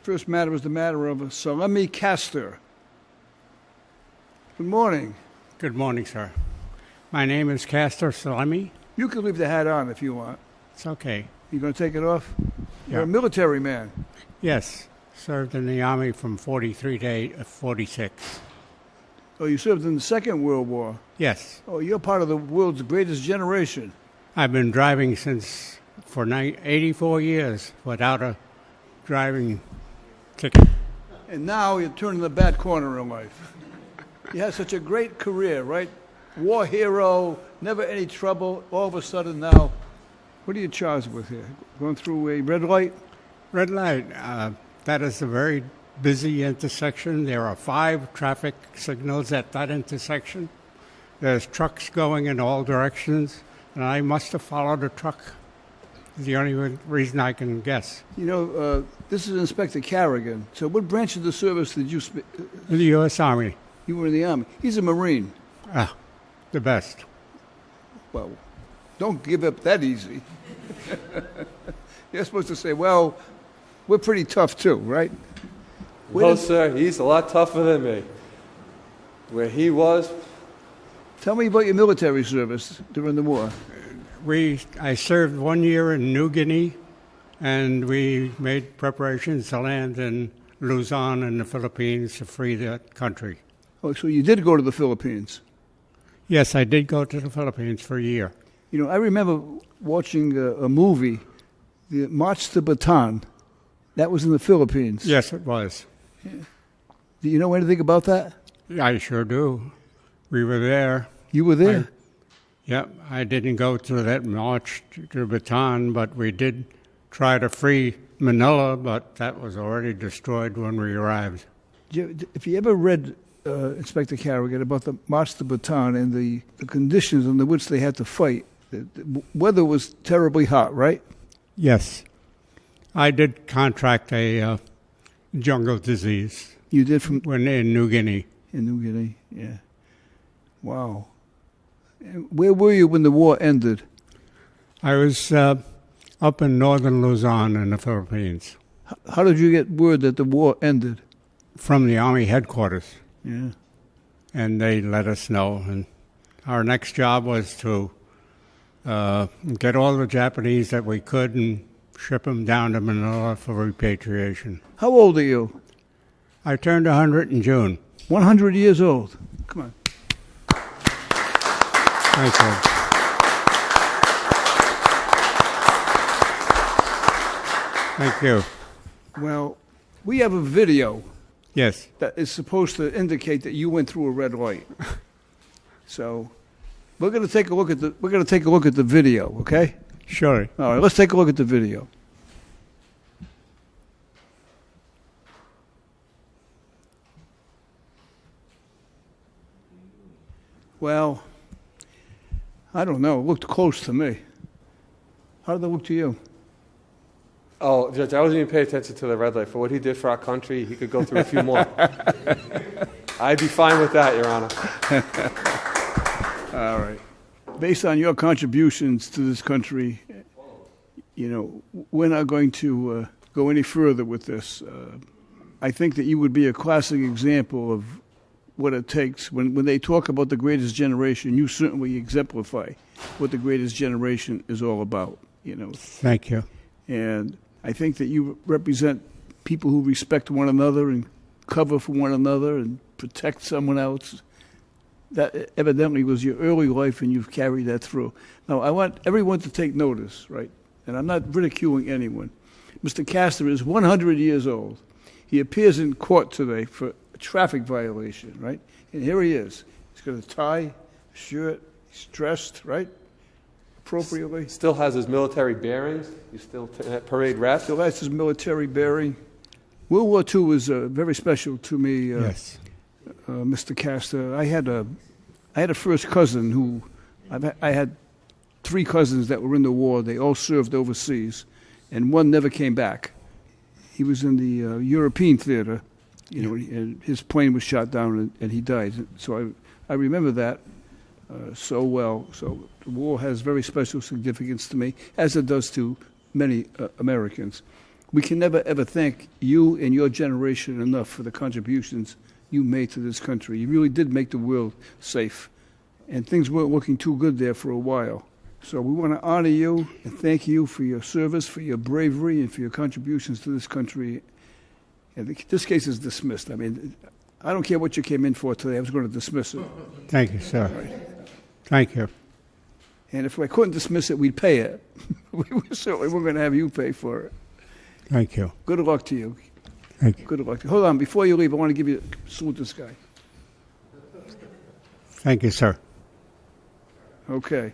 First matter is the matter of Salemi Castor. Good morning. Good morning, sir. My name is Castor Salemi. You can leave the hat on if you want. It's okay. You going to take it off? Yeah. You're a military man. Yes, served in the Army from 43 to 46. Oh, you served in the Second World War. Yes. Oh, you're part of the world's greatest generation. I've been driving for 84 years without a driving ticket. And now you're turning the bad corner in life. You had such a great career, right? War hero, never any trouble. All of a sudden now, what are you charged with here? Going through a red light? Red light. That is a very busy intersection. There are 5 traffic signals at that intersection. There's trucks going in all directions, and I must have followed a truck. It's the only reason I can guess. You know, this is Inspector Carrigan. So what branch of the service did you... The U.S. Army. You were in the Army. He's a Marine. The best. Well, don't give up that easy. You're supposed to say, well, we're pretty tough too, right? Well, sir, he's a lot tougher than me. Where he was... Tell me about your military service during the war. I served 1 year in New Guinea, and we made preparations to land in Luzon in the Philippines to free that country. Oh, so you did go to the Philippines? Yes, I did go to the Philippines for a year. You know, I remember watching a movie, the March to Bataan. That was in the Philippines. Yes, it was. Yeah. Do you know anything about that? I sure do. We were there. You were there? I didn't go to that march to Bataan, but we did try to free Manila, but that was already destroyed when we arrived. If you ever read Inspector Carrigan about the March to Bataan and the conditions under which they had to fight, the weather was terribly hot, right? Yes. I did contract a jungle disease. You did when in New Guinea. In New Guinea, yeah. Wow. Where were you when the war ended? I was up in northern Luzon in the Philippines. How did you get word that the war ended? From the Army headquarters. Yeah. And they let us know. And our next job was to get all the Japanese that we could and ship them down to Manila for repatriation. How old are you? I turned 100 in June. 100 years old. Come on. Thank you. Thank you. Well, we have a video. Yes. That is supposed to indicate that you went through a red light. So, we're going to take a look at the video, okay? Sure. All right, let's take a look at the video. Well, I don't know. It looked close to me. How did it look to you? Oh, Judge, I wasn't even paying attention to the red light. For what he did for our country, he could go through a few more. I'd be fine with that, Your Honor. All right. Based on your contributions to this country, you know, we're not going to go any further with this. I think that you would be a classic example of what it takes. When they talk about the greatest generation, you certainly exemplify what the greatest generation is all about. You know. Thank you. And I think that you represent people who respect one another and cover for one another and protect someone else. That evidently was your early life, and you've carried that through. Now, I want everyone to take notice, right? And I'm not ridiculing anyone. Mr. Castor is 100 years old. He appears in court today for a traffic violation, right? And here he is. He's got a tie, a shirt, he's dressed, right? Appropriately. Still has his military bearings. He's still parade rep. Still has his military bearing. World War II was very special to me, yes. Mr. Castor. I had a first cousin who, I had 3 cousins that were in the war. They all served overseas, and one never came back. He was in the European theater, you know, and his plane was shot down and he died. So I remember that so well. So the war has very special significance to me, as it does to many Americans. We can never, ever thank you and your generation enough for the contributions you made to this country. You really did make the world safe. And things weren't looking too good there for a while. So we want to honor you and thank you for your service, for your bravery, and for your contributions to this country. And this case is dismissed. I mean, I don't care what you came in for today. I was going to dismiss it. Thank you, sir. Thank you. And if I couldn't dismiss it, we'd pay it. We certainly weren't going to have you pay for it. Thank you. Good luck to you. Thank you. Good luck to you. Hold on. Before you leave, I want to give you salute this guy. Thank you, sir. Okay.